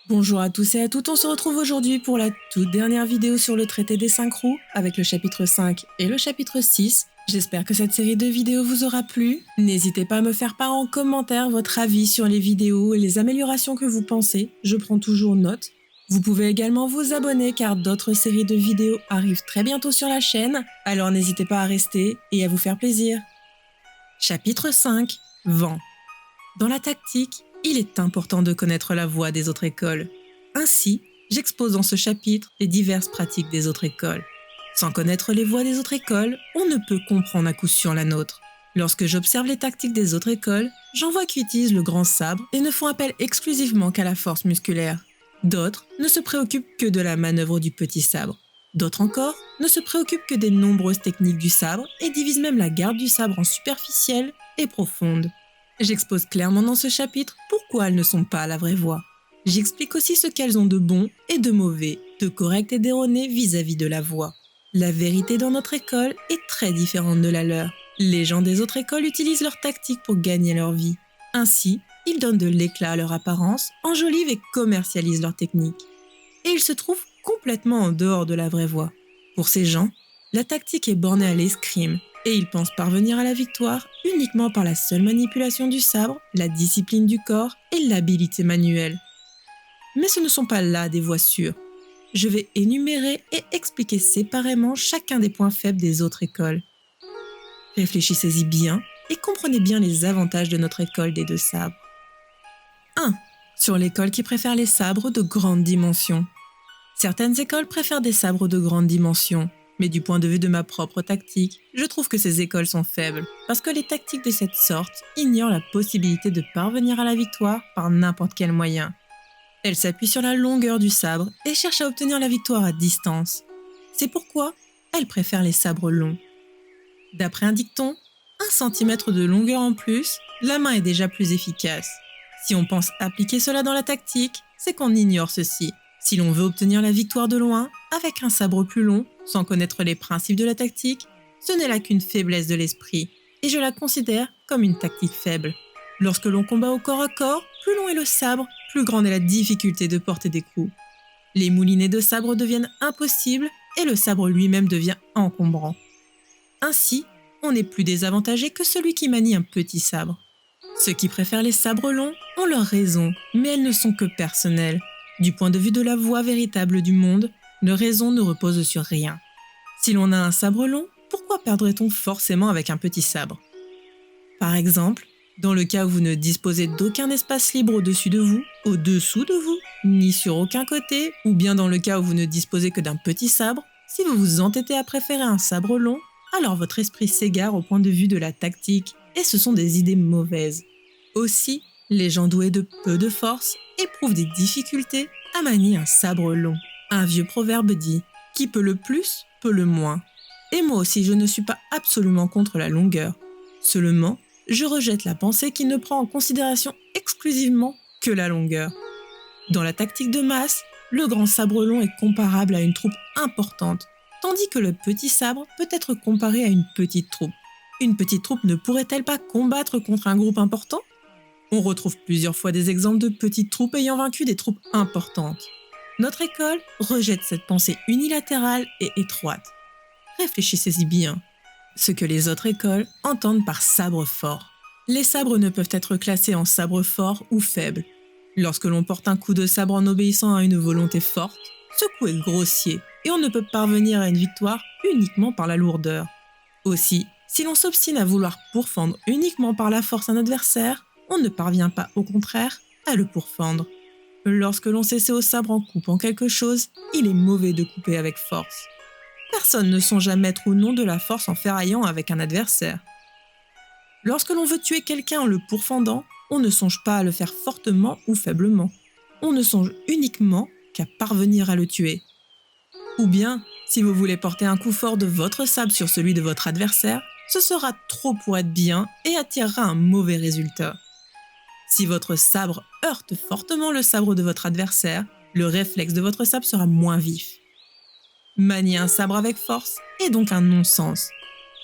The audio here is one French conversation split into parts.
Bonjour à tous et à toutes, on se retrouve aujourd'hui pour la toute dernière vidéo sur le traité des 5 roues avec le chapitre 5 et le chapitre 6. J'espère que cette série de vidéos vous aura plu. N'hésitez pas à me faire part en commentaire votre avis sur les vidéos et les améliorations que vous pensez, je prends toujours note. Vous pouvez également vous abonner car d'autres séries de vidéos arrivent très bientôt sur la chaîne, alors n'hésitez pas à rester et à vous faire plaisir. Chapitre 5 – Vent. Dans la tactique, il est important de connaître la voie des autres écoles. Ainsi, j'expose dans ce chapitre les diverses pratiques des autres écoles. Sans connaître les voies des autres écoles, on ne peut comprendre à coup sûr la nôtre. Lorsque j'observe les tactiques des autres écoles, j'en vois qui utilisent le grand sabre et ne font appel exclusivement qu'à la force musculaire. D'autres ne se préoccupent que de la manœuvre du petit sabre. D'autres encore ne se préoccupent que des nombreuses techniques du sabre et divisent même la garde du sabre en superficielle et profonde. J'expose clairement dans ce chapitre pourquoi elles ne sont pas la vraie voie. J'explique aussi ce qu'elles ont de bon et de mauvais, de correct et d'erroné vis-à-vis de la voie. La vérité dans notre école est très différente de la leur. Les gens des autres écoles utilisent leurs tactiques pour gagner leur vie. Ainsi, ils donnent de l'éclat à leur apparence, enjolivent et commercialisent leurs techniques. Et ils se trouvent complètement en dehors de la vraie voie. Pour ces gens, la tactique est bornée à l'escrime, et ils pensent parvenir à la victoire uniquement par la seule manipulation du sabre, la discipline du corps et l'habileté manuelle. Mais ce ne sont pas là des voies sûres. Je vais énumérer et expliquer séparément chacun des points faibles des autres écoles. Réfléchissez-y bien et comprenez bien les avantages de notre école des deux sabres. 1. Sur l'école qui préfère les sabres de grande dimension. Certaines écoles préfèrent des sabres de grande dimension. Mais du point de vue de ma propre tactique, je trouve que ces écoles sont faibles, parce que les tactiques de cette sorte ignorent la possibilité de parvenir à la victoire par n'importe quel moyen. Elles s'appuient sur la longueur du sabre et cherchent à obtenir la victoire à distance. C'est pourquoi elles préfèrent les sabres longs. D'après un dicton, 1 centimètre de longueur en plus, la main est déjà plus efficace. Si on pense appliquer cela dans la tactique, c'est qu'on ignore ceci. Si l'on veut obtenir la victoire de loin, avec un sabre plus long, sans connaître les principes de la tactique, ce n'est là qu'une faiblesse de l'esprit, et je la considère comme une tactique faible. Lorsque l'on combat au corps à corps, plus long est le sabre, plus grande est la difficulté de porter des coups. Les moulinets de sabre deviennent impossibles, et le sabre lui-même devient encombrant. Ainsi, on est plus désavantagé que celui qui manie un petit sabre. Ceux qui préfèrent les sabres longs ont leurs raisons, mais elles ne sont que personnelles. Du point de vue de la voie véritable du monde, nos raisons ne reposent sur rien. Si l'on a un sabre long, pourquoi perdrait-on forcément avec un petit sabre? Par exemple, dans le cas où vous ne disposez d'aucun espace libre au-dessus de vous, au-dessous de vous, ni sur aucun côté, ou bien dans le cas où vous ne disposez que d'un petit sabre, si vous vous entêtez à préférer un sabre long, alors votre esprit s'égare au point de vue de la tactique, et ce sont des idées mauvaises. Aussi, les gens doués de peu de force éprouvent des difficultés à manier un sabre long. Un vieux proverbe dit « Qui peut le plus, peut le moins ». Et moi aussi, je ne suis pas absolument contre la longueur. Seulement, je rejette la pensée qui ne prend en considération exclusivement que la longueur. Dans la tactique de masse, le grand sabre long est comparable à une troupe importante, tandis que le petit sabre peut être comparé à une petite troupe. Une petite troupe ne pourrait-elle pas combattre contre un groupe important ? On retrouve plusieurs fois des exemples de petites troupes ayant vaincu des troupes importantes. Notre école rejette cette pensée unilatérale et étroite. Réfléchissez-y bien. Ce que les autres écoles entendent par sabre fort. Les sabres ne peuvent être classés en sabre fort ou faible. Lorsque l'on porte un coup de sabre en obéissant à une volonté forte, ce coup est grossier et on ne peut parvenir à une victoire uniquement par la lourdeur. Aussi, si l'on s'obstine à vouloir pourfendre uniquement par la force un adversaire, on ne parvient pas, au contraire, à le pourfendre. Lorsque l'on s'essaie au sabre en coupant quelque chose, il est mauvais de couper avec force. Personne ne songe à mettre ou non de la force en ferraillant avec un adversaire. Lorsque l'on veut tuer quelqu'un en le pourfendant, on ne songe pas à le faire fortement ou faiblement. On ne songe uniquement qu'à parvenir à le tuer. Ou bien, si vous voulez porter un coup fort de votre sabre sur celui de votre adversaire, ce sera trop pour être bien et attirera un mauvais résultat. Si votre sabre heurte fortement le sabre de votre adversaire, le réflexe de votre sabre sera moins vif. Manier un sabre avec force est donc un non-sens.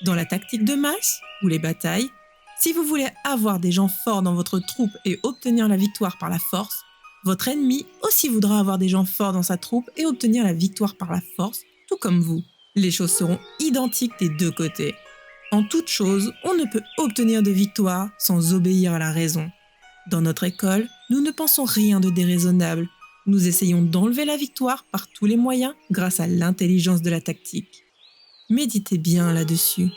Dans la tactique de masse, ou les batailles, si vous voulez avoir des gens forts dans votre troupe et obtenir la victoire par la force, Votre ennemi aussi voudra avoir des gens forts dans sa troupe et obtenir la victoire par la force, tout comme vous. Les choses seront identiques des deux côtés. En toute chose, on ne peut obtenir de victoire sans obéir à la raison. Dans notre école, nous ne pensons rien de déraisonnable. Nous essayons d'enlever la victoire par tous les moyens grâce à l'intelligence de la tactique. Méditez bien là-dessus.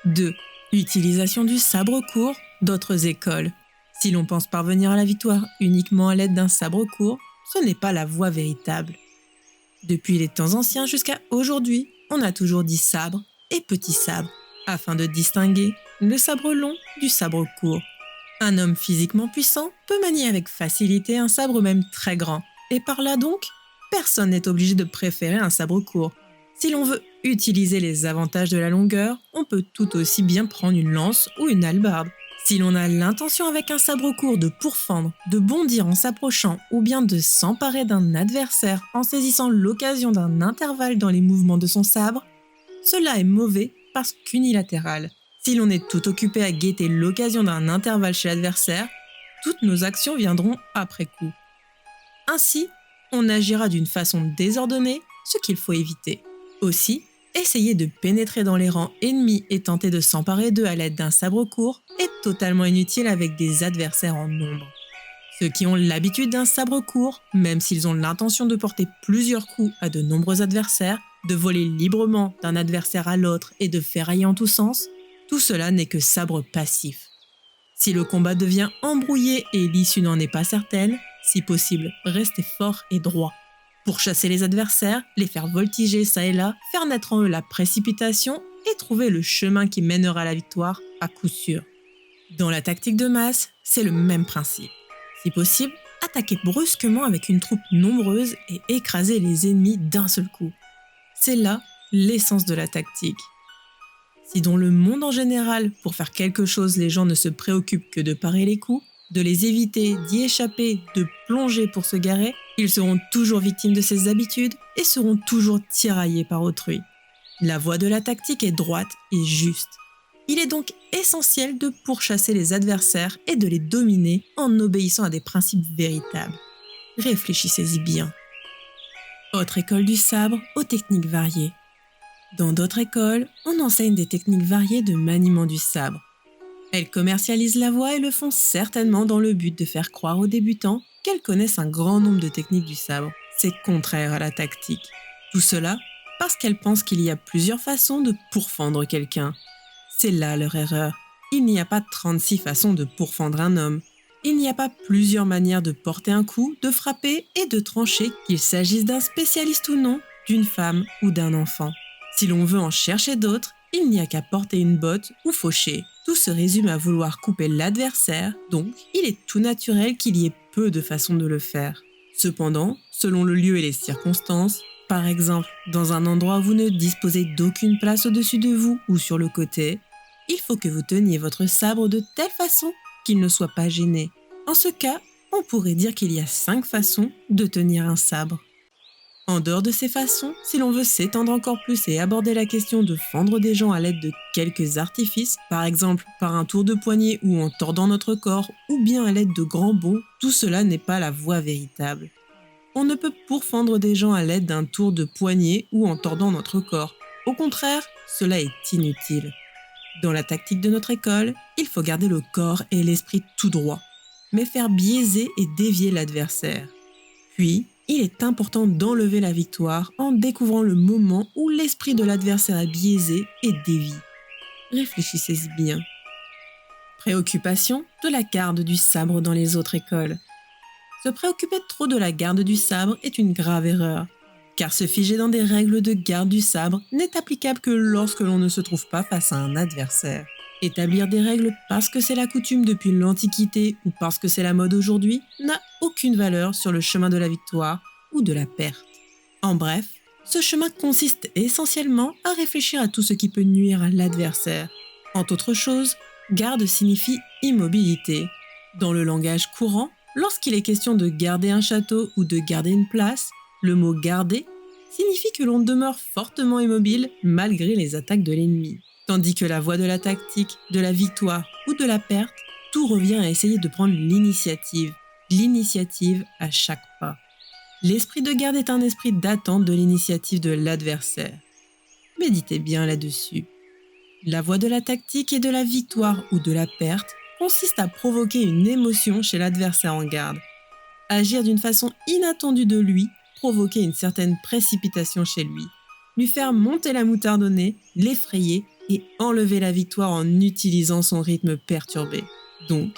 2. Utilisation du sabre court d'autres écoles. Si l'on pense parvenir à la victoire uniquement à l'aide d'un sabre court, ce n'est pas la voie véritable. Depuis les temps anciens jusqu'à aujourd'hui, on a toujours dit sabre et petit sabre, afin de distinguer le sabre long du sabre court. Un homme physiquement puissant peut manier avec facilité un sabre même très grand, et par là donc, personne n'est obligé de préférer un sabre court. Si l'on veut utiliser les avantages de la longueur, on peut tout aussi bien prendre une lance ou une hallebarde. Si l'on a l'intention avec un sabre court de pourfendre, de bondir en s'approchant ou bien de s'emparer d'un adversaire en saisissant l'occasion d'un intervalle dans les mouvements de son sabre, cela est mauvais parce qu'unilatéral. Si l'on est tout occupé à guetter l'occasion d'un intervalle chez l'adversaire, toutes nos actions viendront après coup. Ainsi, on agira d'une façon désordonnée, ce qu'il faut éviter. Aussi, essayer de pénétrer dans les rangs ennemis et tenter de s'emparer d'eux à l'aide d'un sabre court est totalement inutile avec des adversaires en nombre. Ceux qui ont l'habitude d'un sabre court, même s'ils ont l'intention de porter plusieurs coups à de nombreux adversaires, de voler librement d'un adversaire à l'autre et de ferrailler en tous sens, tout cela n'est que sabre passif. Si le combat devient embrouillé et l'issue n'en est pas certaine, si possible, restez fort et droit. Pour chasser les adversaires, les faire voltiger ça et là, faire naître en eux la précipitation et trouver le chemin qui mènera à la victoire à coup sûr. Dans la tactique de masse, c'est le même principe. Si possible, attaquez brusquement avec une troupe nombreuse et écrasez les ennemis d'un seul coup. C'est là l'essence de la tactique. Si dans le monde en général, pour faire quelque chose, les gens ne se préoccupent que de parer les coups, de les éviter, d'y échapper, de plonger pour se garer, ils seront toujours victimes de ces habitudes et seront toujours tiraillés par autrui. La voie de la tactique est droite et juste. Il est donc essentiel de pourchasser les adversaires et de les dominer en obéissant à des principes véritables. Réfléchissez-y bien. Autre école du sabre aux techniques variées. Dans d'autres écoles, on enseigne des techniques variées de maniement du sabre. Elles commercialisent la voie et le font certainement dans le but de faire croire aux débutants qu'elles connaissent un grand nombre de techniques du sabre. C'est contraire à la tactique. Tout cela parce qu'elles pensent qu'il y a plusieurs façons de pourfendre quelqu'un. C'est là leur erreur. Il n'y a pas 36 façons de pourfendre un homme. Il n'y a pas plusieurs manières de porter un coup, de frapper et de trancher, qu'il s'agisse d'un spécialiste ou non, d'une femme ou d'un enfant. Si l'on veut en chercher d'autres, il n'y a qu'à porter une botte ou faucher. Tout se résume à vouloir couper l'adversaire, donc il est tout naturel qu'il y ait peu de façons de le faire. Cependant, selon le lieu et les circonstances, par exemple, dans un endroit où vous ne disposez d'aucune place au-dessus de vous ou sur le côté, il faut que vous teniez votre sabre de telle façon qu'il ne soit pas gêné. En ce cas, on pourrait dire qu'il y a 5 façons de tenir un sabre. En dehors de ces façons, si l'on veut s'étendre encore plus et aborder la question de fendre des gens à l'aide de quelques artifices, par exemple par un tour de poignet ou en tordant notre corps, ou bien à l'aide de grands bonds, tout cela n'est pas la voie véritable. On ne peut pourfendre des gens à l'aide d'un tour de poignet ou en tordant notre corps. Au contraire, cela est inutile. Dans la tactique de notre école, il faut garder le corps et l'esprit tout droit, mais faire biaiser et dévier l'adversaire. Puis, il est important d'enlever la victoire en découvrant le moment où l'esprit de l'adversaire est biaisé et dévie. Réfléchissez-y bien. Préoccupation de la garde du sabre dans les autres écoles. Se préoccuper trop de la garde du sabre est une grave erreur, car se figer dans des règles de garde du sabre n'est applicable que lorsque l'on ne se trouve pas face à un adversaire. Établir des règles parce que c'est la coutume depuis l'Antiquité ou parce que c'est la mode aujourd'hui n'a aucune valeur sur le chemin de la victoire ou de la perte. En bref, ce chemin consiste essentiellement à réfléchir à tout ce qui peut nuire à l'adversaire. Entre autres choses, garde signifie immobilité. Dans le langage courant, lorsqu'il est question de garder un château ou de garder une place, le mot « garder » signifie que l'on demeure fortement immobile malgré les attaques de l'ennemi. Tandis que la voie de la tactique, de la victoire ou de la perte, tout revient à essayer de prendre l'initiative. l'initiative à chaque pas. L'esprit de garde est un esprit d'attente de l'initiative de l'adversaire. Méditez bien là-dessus. La voie de la tactique et de la victoire ou de la perte consiste à provoquer une émotion chez l'adversaire en garde. Agir d'une façon inattendue de lui, provoquer une certaine précipitation chez lui faire monter la moutarde au nez, l'effrayer et enlever la victoire en utilisant son rythme perturbé. Donc,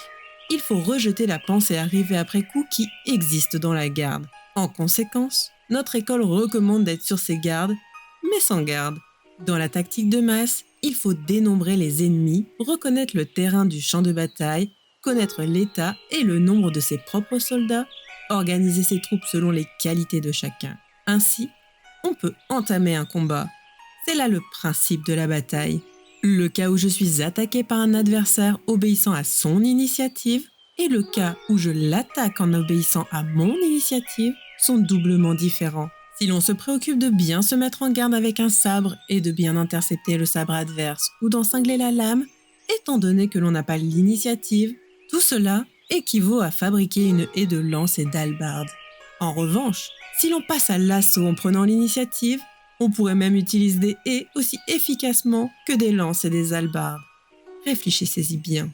il faut rejeter la pensée arrivée après coup qui existe dans la garde. En conséquence, notre école recommande d'être sur ses gardes, mais sans garde. Dans la tactique de masse, il faut dénombrer les ennemis, reconnaître le terrain du champ de bataille, connaître l'état et le nombre de ses propres soldats, organiser ses troupes selon les qualités de chacun. Ainsi, on peut entamer un combat. C'est là le principe de la bataille. Le cas où je suis attaqué par un adversaire obéissant à son initiative et le cas où je l'attaque en obéissant à mon initiative sont doublement différents. Si l'on se préoccupe de bien se mettre en garde avec un sabre et de bien intercepter le sabre adverse ou d'en cingler la lame, étant donné que l'on n'a pas l'initiative, tout cela équivaut à fabriquer une haie de lance et d'hallebarde. En revanche, si l'on passe à l'assaut en prenant l'initiative, on pourrait même utiliser des haies aussi efficacement que des lances et des hallebardes. Réfléchissez-y bien.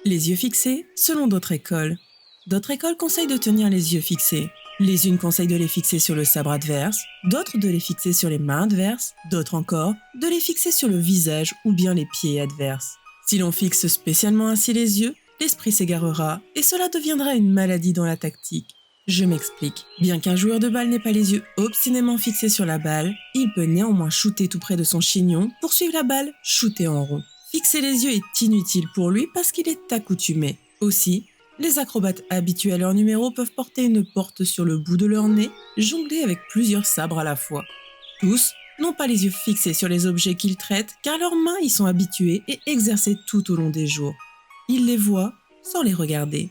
Les yeux fixés selon d'autres écoles. D'autres écoles conseillent de tenir les yeux fixés. Les unes conseillent de les fixer sur le sabre adverse, d'autres de les fixer sur les mains adverses, d'autres encore de les fixer sur le visage ou bien les pieds adverses. Si l'on fixe spécialement ainsi les yeux, l'esprit s'égarera et cela deviendra une maladie dans la tactique. Je m'explique. Bien qu'un joueur de balle n'ait pas les yeux obstinément fixés sur la balle, il peut néanmoins shooter tout près de son chignon pour suivre la balle shooter en rond. Fixer les yeux est inutile pour lui parce qu'il est accoutumé. Aussi, les acrobates habitués à leur numéro peuvent porter une porte sur le bout de leur nez, jongler avec plusieurs sabres à la fois. Tous n'ont pas les yeux fixés sur les objets qu'ils traitent car leurs mains y sont habituées et exercées tout au long des jours. Ils les voient sans les regarder.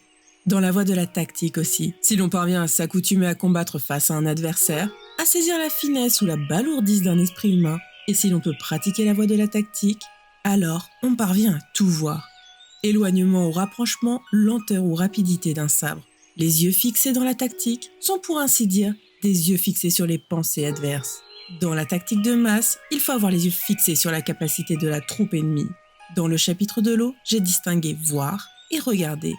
Dans la voie de la tactique aussi, si l'on parvient à s'accoutumer à combattre face à un adversaire, à saisir la finesse ou la balourdise d'un esprit humain, et si l'on peut pratiquer la voie de la tactique, alors on parvient à tout voir. Éloignement ou rapprochement, lenteur ou rapidité d'un sabre. Les yeux fixés dans la tactique sont pour ainsi dire des yeux fixés sur les pensées adverses. Dans la tactique de masse, il faut avoir les yeux fixés sur la capacité de la troupe ennemie. Dans le chapitre de l'eau, j'ai distingué voir et regarder.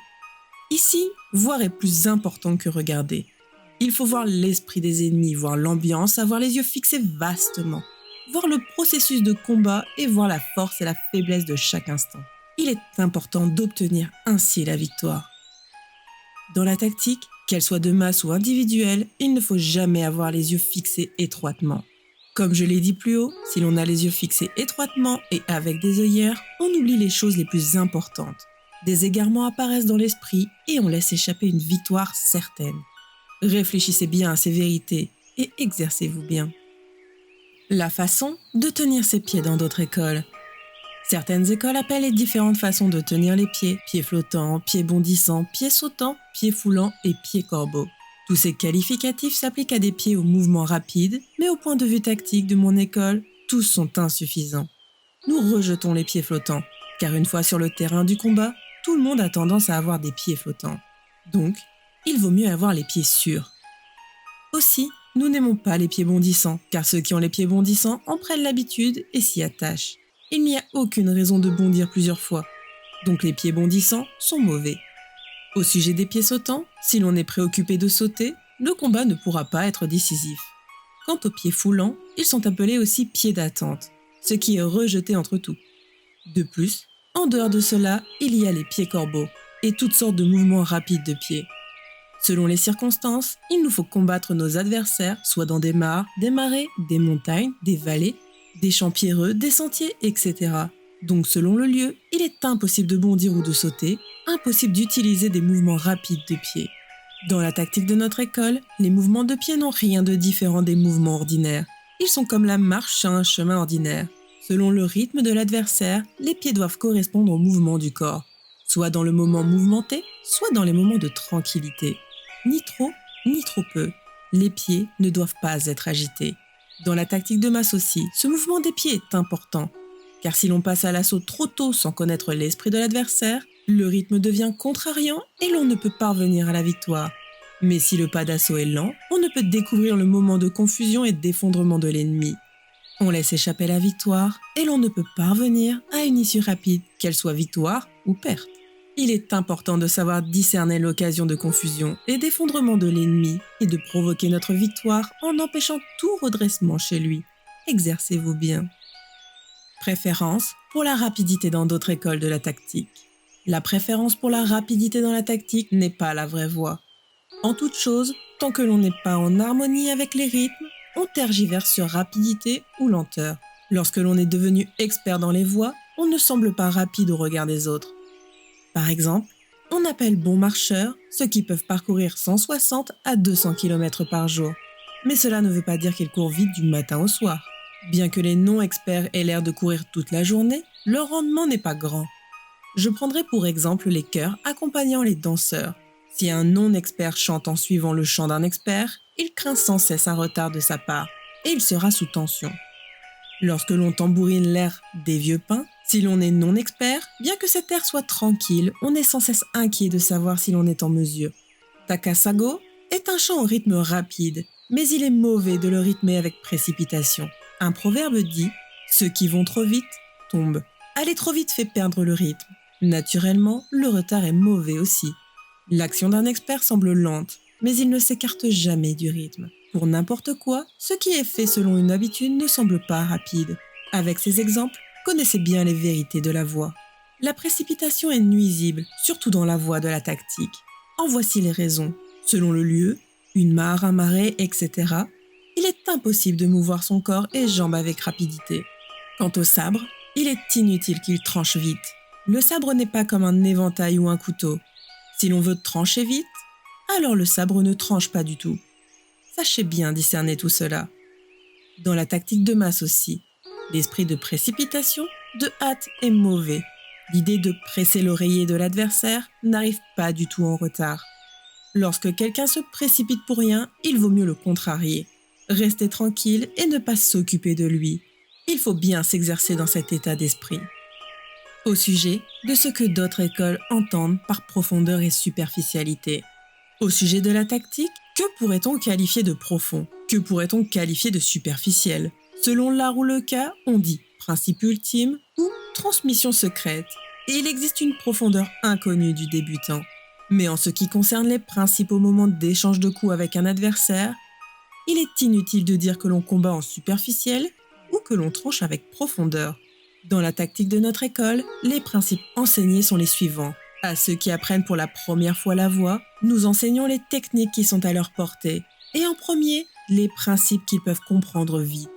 Ici, voir est plus important que regarder. Il faut voir l'esprit des ennemis, voir l'ambiance, avoir les yeux fixés vastement, voir le processus de combat et voir la force et la faiblesse de chaque instant. Il est important d'obtenir ainsi la victoire. Dans la tactique, qu'elle soit de masse ou individuelle, il ne faut jamais avoir les yeux fixés étroitement. Comme je l'ai dit plus haut, si l'on a les yeux fixés étroitement et avec des œillères, on oublie les choses les plus importantes. Des égarements apparaissent dans l'esprit et on laisse échapper une victoire certaine. Réfléchissez bien à ces vérités et exercez-vous bien. La façon de tenir ses pieds dans d'autres écoles. Certaines écoles appellent les différentes façons de tenir les pieds, pieds flottants, pieds bondissants, pieds sautants, pieds foulants et pieds corbeaux. Tous ces qualificatifs s'appliquent à des pieds au mouvement rapide, mais au point de vue tactique de mon école, tous sont insuffisants. Nous rejetons les pieds flottants, car une fois sur le terrain du combat, tout le monde a tendance à avoir des pieds flottants. Donc, il vaut mieux avoir les pieds sûrs. Aussi, nous n'aimons pas les pieds bondissants, car ceux qui ont les pieds bondissants en prennent l'habitude et s'y attachent. Il n'y a aucune raison de bondir plusieurs fois. Donc les pieds bondissants sont mauvais. Au sujet des pieds sautants, si l'on est préoccupé de sauter, le combat ne pourra pas être décisif. Quant aux pieds foulants, ils sont appelés aussi pieds d'attente, ce qui est rejeté entre tout. De plus, en dehors de cela, il y a les pieds corbeaux et toutes sortes de mouvements rapides de pieds. Selon les circonstances, il nous faut combattre nos adversaires, soit dans des mares, des marais, des montagnes, des vallées, des champs pierreux, des sentiers, etc. Donc selon le lieu, il est impossible de bondir ou de sauter, impossible d'utiliser des mouvements rapides de pieds. Dans la tactique de notre école, les mouvements de pieds n'ont rien de différent des mouvements ordinaires. Ils sont comme la marche sur un chemin ordinaire. Selon le rythme de l'adversaire, les pieds doivent correspondre au mouvement du corps, soit dans le moment mouvementé, soit dans les moments de tranquillité. Ni trop, ni trop peu. Les pieds ne doivent pas être agités. Dans la tactique de masse aussi, ce mouvement des pieds est important, car si l'on passe à l'assaut trop tôt sans connaître l'esprit de l'adversaire, Le rythme devient contrariant et l'on ne peut parvenir à la victoire. Mais si le pas d'assaut est lent, on ne peut découvrir le moment de confusion et d'effondrement de l'ennemi. On laisse échapper la victoire et l'on ne peut parvenir à une issue rapide, qu'elle soit victoire ou perte. Il est important de savoir discerner l'occasion de confusion et d'effondrement de l'ennemi et de provoquer notre victoire en empêchant tout redressement chez lui. Exercez-vous bien. Préférence pour la rapidité dans d'autres écoles de la tactique. La préférence pour la rapidité dans la tactique n'est pas la vraie voie. En toute chose, tant que l'on n'est pas en harmonie avec les rythmes, on tergiverse sur rapidité ou lenteur. Lorsque l'on est devenu expert dans les voies, on ne semble pas rapide au regard des autres. Par exemple, on appelle bons marcheurs ceux qui peuvent parcourir 160 à 200 km par jour. Mais cela ne veut pas dire qu'ils courent vite du matin au soir. Bien que les non-experts aient l'air de courir toute la journée, leur rendement n'est pas grand. Je prendrai pour exemple les chœurs accompagnant les danseurs. Si un non-expert chante en suivant le chant d'un expert, il craint sans cesse un retard de sa part et il sera sous tension. Lorsque l'on tambourine l'air des vieux pins, si l'on est non-expert, bien que cet air soit tranquille, on est sans cesse inquiet de savoir si l'on est en mesure. Takasago est un chant au rythme rapide, mais il est mauvais de le rythmer avec précipitation. Un proverbe dit « Ceux qui vont trop vite tombent ». Aller trop vite fait perdre le rythme. Naturellement, le retard est mauvais aussi. L'action d'un expert semble lente, mais il ne s'écarte jamais du rythme. Pour n'importe quoi, ce qui est fait selon une habitude ne semble pas rapide. Avec ces exemples, connaissez bien les vérités de la voie. La précipitation est nuisible, surtout dans la voie de la tactique. En voici les raisons. Selon le lieu, une mare, un marais, etc., il est impossible de mouvoir son corps et jambes avec rapidité. Quant au sabre, il est inutile qu'il tranche vite. Le sabre n'est pas comme un éventail ou un couteau. Si l'on veut trancher vite, alors le sabre ne tranche pas du tout. Sachez bien discerner tout cela. Dans la tactique de masse aussi, l'esprit de précipitation, de hâte est mauvais. L'idée de presser l'oreiller de l'adversaire n'arrive pas du tout en retard. Lorsque quelqu'un se précipite pour rien, il vaut mieux le contrarier. Rester tranquille et ne pas s'occuper de lui. Il faut bien s'exercer dans cet état d'esprit. Au sujet de ce que d'autres écoles entendent par profondeur et superficialité. Au sujet de la tactique, que pourrait-on qualifier de profond? Que pourrait-on qualifier de superficiel? Selon l'art ou le cas, on dit principe ultime ou transmission secrète. Et il existe une profondeur inconnue du débutant. Mais en ce qui concerne les principes au moment d'échange de coups avec un adversaire, il est inutile de dire que l'on combat en superficiel ou que l'on tranche avec profondeur. Dans la tactique de notre école, les principes enseignés sont les suivants. À ceux qui apprennent pour la première fois la voie, nous enseignons les techniques qui sont à leur portée. Et en premier, les principes qu'ils peuvent comprendre vite.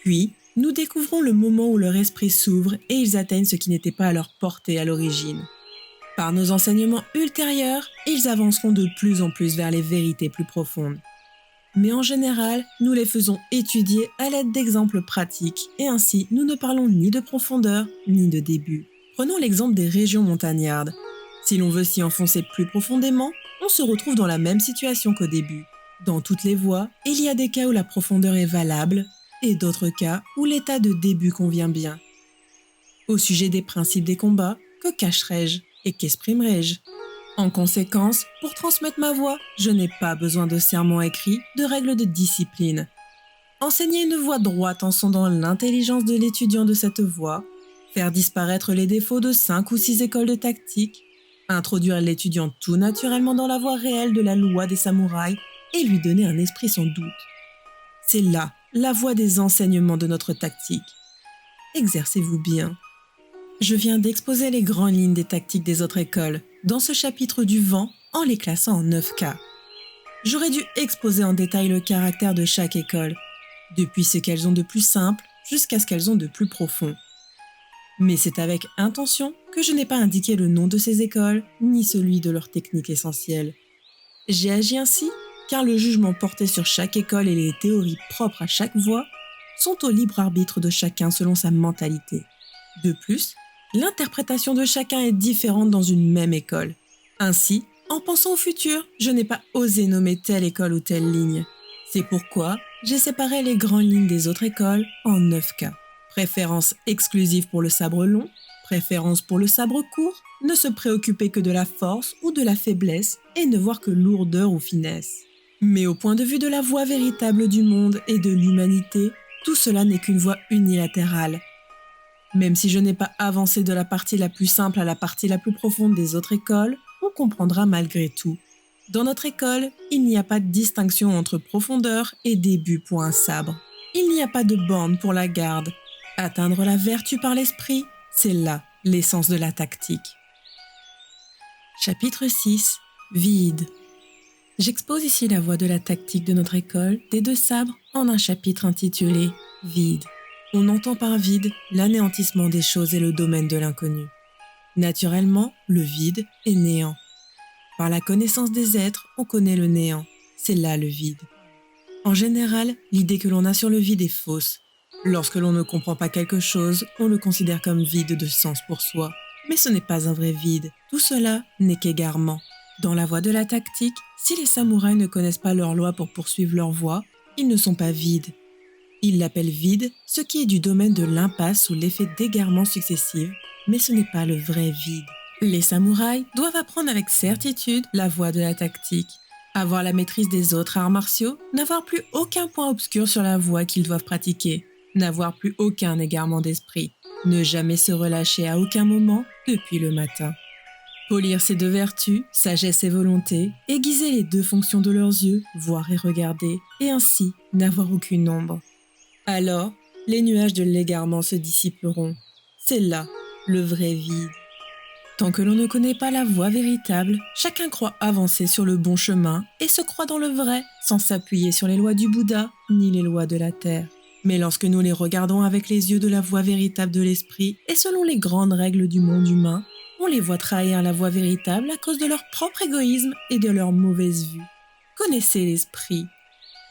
Puis, nous découvrons le moment où leur esprit s'ouvre et ils atteignent ce qui n'était pas à leur portée à l'origine. Par nos enseignements ultérieurs, ils avanceront de plus en plus vers les vérités plus profondes. Mais en général, nous les faisons étudier à l'aide d'exemples pratiques et ainsi nous ne parlons ni de profondeur ni de début. Prenons l'exemple des régions montagnardes. Si l'on veut s'y enfoncer plus profondément, on se retrouve dans la même situation qu'au début. Dans toutes les voies, il y a des cas où la profondeur est valable et d'autres cas où l'état de début convient bien. Au sujet des principes des combats, que cacherai-je et qu'exprimerai-je ? En conséquence, pour transmettre ma voix, je n'ai pas besoin de sermons écrits, de règles de discipline. Enseigner une voie droite en sondant l'intelligence de l'étudiant de cette voie, faire disparaître les défauts de 5 ou 6 écoles de tactique, introduire l'étudiant tout naturellement dans la voie réelle de la loi des samouraïs et lui donner un esprit sans doute. C'est là la voie des enseignements de notre tactique. Exercez-vous bien. Je viens d'exposer les grandes lignes des tactiques des autres écoles dans ce chapitre du vent en les classant en 9 cas. J'aurais dû exposer en détail le caractère de chaque école, depuis ce qu'elles ont de plus simple jusqu'à ce qu'elles ont de plus profond. Mais c'est avec intention que je n'ai pas indiqué le nom de ces écoles ni celui de leur technique essentielle. J'ai agi ainsi car le jugement porté sur chaque école et les théories propres à chaque voie sont au libre arbitre de chacun selon sa mentalité. De plus, l'interprétation de chacun est différente dans une même école. Ainsi, en pensant au futur, je n'ai pas osé nommer telle école ou telle ligne. C'est pourquoi j'ai séparé les grandes lignes des autres écoles en 9 cas. Préférence exclusive pour le sabre long, préférence pour le sabre court, ne se préoccuper que de la force ou de la faiblesse et ne voir que lourdeur ou finesse. Mais au point de vue de la voie véritable du monde et de l'humanité, tout cela n'est qu'une voie unilatérale. Même si je n'ai pas avancé de la partie la plus simple à la partie la plus profonde des autres écoles, on comprendra malgré tout. Dans notre école, il n'y a pas de distinction entre profondeur et début pour un sabre. Il n'y a pas de borne pour la garde. Atteindre la vertu par l'esprit, c'est là l'essence de la tactique. Chapitre 6. Vide. J'expose ici la voie de la tactique de notre école des deux sabres en un chapitre intitulé « Vide ». On entend par vide l'anéantissement des choses et le domaine de l'inconnu. Naturellement, le vide est néant. Par la connaissance des êtres, on connaît le néant. C'est là le vide. En général, l'idée que l'on a sur le vide est fausse. Lorsque l'on ne comprend pas quelque chose, on le considère comme vide de sens pour soi. Mais ce n'est pas un vrai vide. Tout cela n'est qu'égarement. Dans la voie de la tactique, si les samouraïs ne connaissent pas leur loi pour poursuivre leur voie, ils ne sont pas vides. Ils l'appellent vide, ce qui est du domaine de l'impasse sous l'effet d'égarements successifs, mais ce n'est pas le vrai vide. Les samouraïs doivent apprendre avec certitude la voie de la tactique, avoir la maîtrise des autres arts martiaux, n'avoir plus aucun point obscur sur la voie qu'ils doivent pratiquer, n'avoir plus aucun égarement d'esprit, ne jamais se relâcher à aucun moment depuis le matin. Polir ces deux vertus, sagesse et volonté, aiguiser les deux fonctions de leurs yeux, voir et regarder, et ainsi n'avoir aucune ombre. Alors, les nuages de l'égarement se dissiperont. C'est là le vrai vide. Tant que l'on ne connaît pas la voie véritable, chacun croit avancer sur le bon chemin et se croit dans le vrai, sans s'appuyer sur les lois du Bouddha ni les lois de la terre. Mais lorsque nous les regardons avec les yeux de la voie véritable de l'esprit et selon les grandes règles du monde humain, on les voit trahir la voie véritable à cause de leur propre égoïsme et de leur mauvaise vue. Connaissez l'esprit.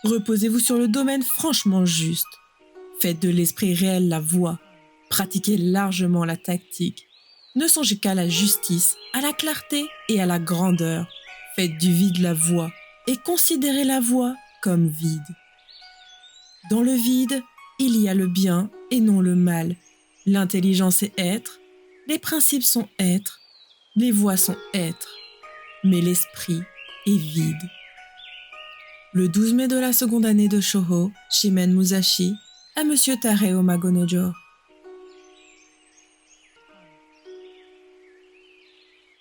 Reposez-vous sur le domaine franchement juste. Faites de l'esprit réel la voie. Pratiquez largement la tactique. Ne songez qu'à la justice, à la clarté et à la grandeur. Faites du vide la voie et considérez la voie comme vide. Dans le vide, il y a le bien et non le mal. L'intelligence est être, les principes sont être, les voies sont être, mais l'esprit est vide. Le 12 mai de la seconde année de Shōhō, Shimen Musashi, à Monsieur Tareo Magonojo.